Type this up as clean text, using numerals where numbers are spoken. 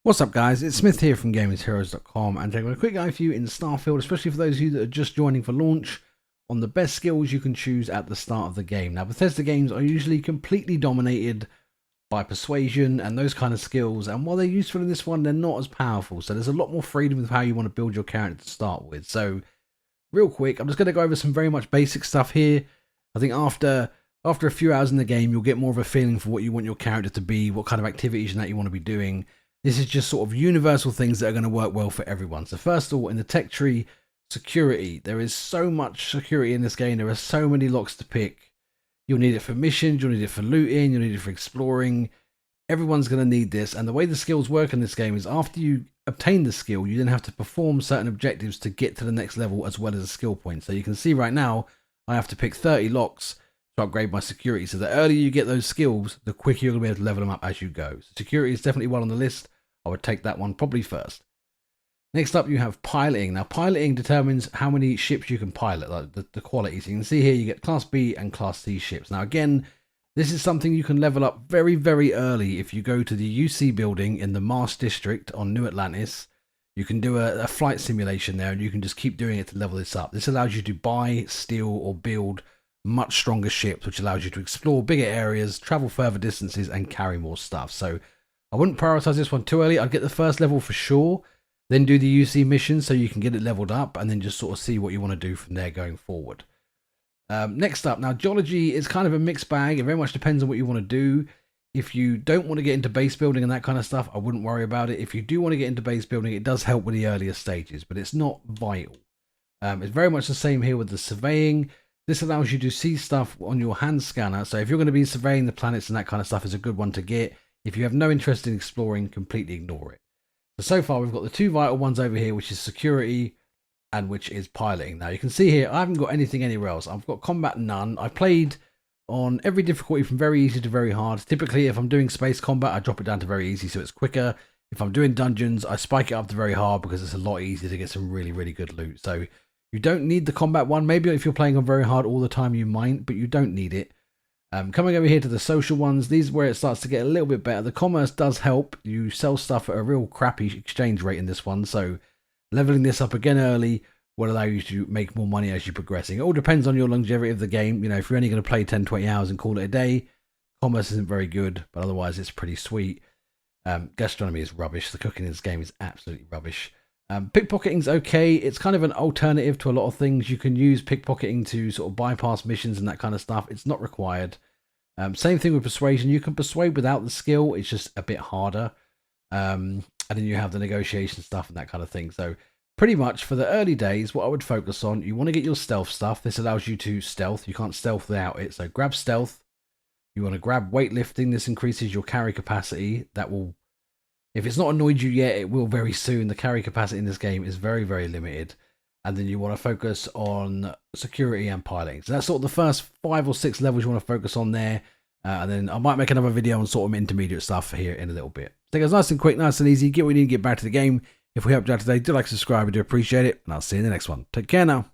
What's up guys, it's Smith here from GamersHeroes.com and taking a quick guide for you in Starfield, especially for those of you that are just joining for launch, on the best skills you can choose at the start of the game. Now Bethesda games are usually completely dominated by persuasion and those kind of skills, and while they're useful in this one, they're not as powerful, so there's a lot more freedom with how you want to build your character to start with. So real quick, I'm just going to go over some very much basic stuff here. I think after a few hours in the game, you'll get more of a feeling for what you want your character to be, what kind of activities and that you want to be doing. This is just sort of universal things that are going to work well for everyone. So first of all, in the tech tree, security. There is so much security in this game. There are so many locks to pick. You'll need it for missions, you'll need it for looting, you'll need it for exploring. Everyone's going to need this. And the way the skills work in this game is after you obtain the skill, you then have to perform certain objectives to get to the next level as well as a skill point. So you can see right now, I have to pick 30 locks to upgrade my security. So the earlier you get those skills, the quicker you're going to be able to level them up as you go. So security is definitely one on the list. I would take that one probably first. Next up, you have piloting. Now, piloting determines how many ships you can pilot, like the quality. So you can see here, you get Class B and Class C ships. Now, again, this is something you can level up very, very early. If you go to the UC building in the Mars District on New Atlantis, you can do a flight simulation there, and you can just keep doing it to level this up. This allows you to buy, steal, or build much stronger ships, which allows you to explore bigger areas, travel further distances, and carry more stuff. So I wouldn't prioritize this one too early. I'd get the first level for sure, then do the UC mission so you can get it leveled up, and then just sort of see what you want to do from there going forward. Next up, now geology is kind of a mixed bag. It very much depends on what you want to do. If you don't want to get into base building and that kind of stuff, I wouldn't worry about it. If you do want to get into base building, it does help with the earlier stages, but it's not vital. It's very much the same here with the surveying. This allows you to see stuff on your hand scanner. So if you're going to be surveying the planets and that kind of stuff, is a good one to get. If you have no interest in exploring, completely ignore it. So far we've got the two vital ones over here, which is security and which is piloting. Now you can see here, I haven't got anything anywhere else. I've got combat none. I played on every difficulty from very easy to very hard. Typically, if I'm doing space combat, I drop it down to very easy so it's quicker. If I'm doing dungeons, I spike it up to very hard because it's a lot easier to get some really, really good loot. So you don't need the combat one. Maybe if you're playing on very hard all the time, you might, but you don't need it. Coming over here to the social ones, these are where it starts to get a little bit better. The commerce does help. You sell stuff at a real crappy exchange rate in this one, so leveling this up again early will allow you to make more money as you're progressing. It all depends on your longevity of the game. You know, if you're only going to play 10, 20 hours and call it a day, commerce isn't very good, but otherwise it's pretty sweet. Gastronomy is rubbish. The cooking in this game is absolutely rubbish. Pickpocketing's okay. It's kind of an alternative to a lot of things. You can use pickpocketing to sort of bypass missions and that kind of stuff. It's not required. Same thing with persuasion. You can persuade without the skill. It's just a bit harder. And then you have the negotiation stuff and that kind of thing. So pretty much for the early days, what I would focus on, you want to get your stealth stuff. This allows you to stealth. You can't stealth without it. So grab stealth. You want to grab weightlifting. This increases your carry capacity. That will, if it's not annoyed you yet, it will very soon. The carry capacity in this game is very, very limited. And then you want to focus on security and piloting. So that's sort of the first 5 or 6 levels you want to focus on there. And then I might make another video on sort of intermediate stuff here in a little bit. So guys, nice and quick, nice and easy. Get what you need to get back to the game. If we helped you out today, do like, subscribe. I do appreciate it. And I'll see you in the next one. Take care now.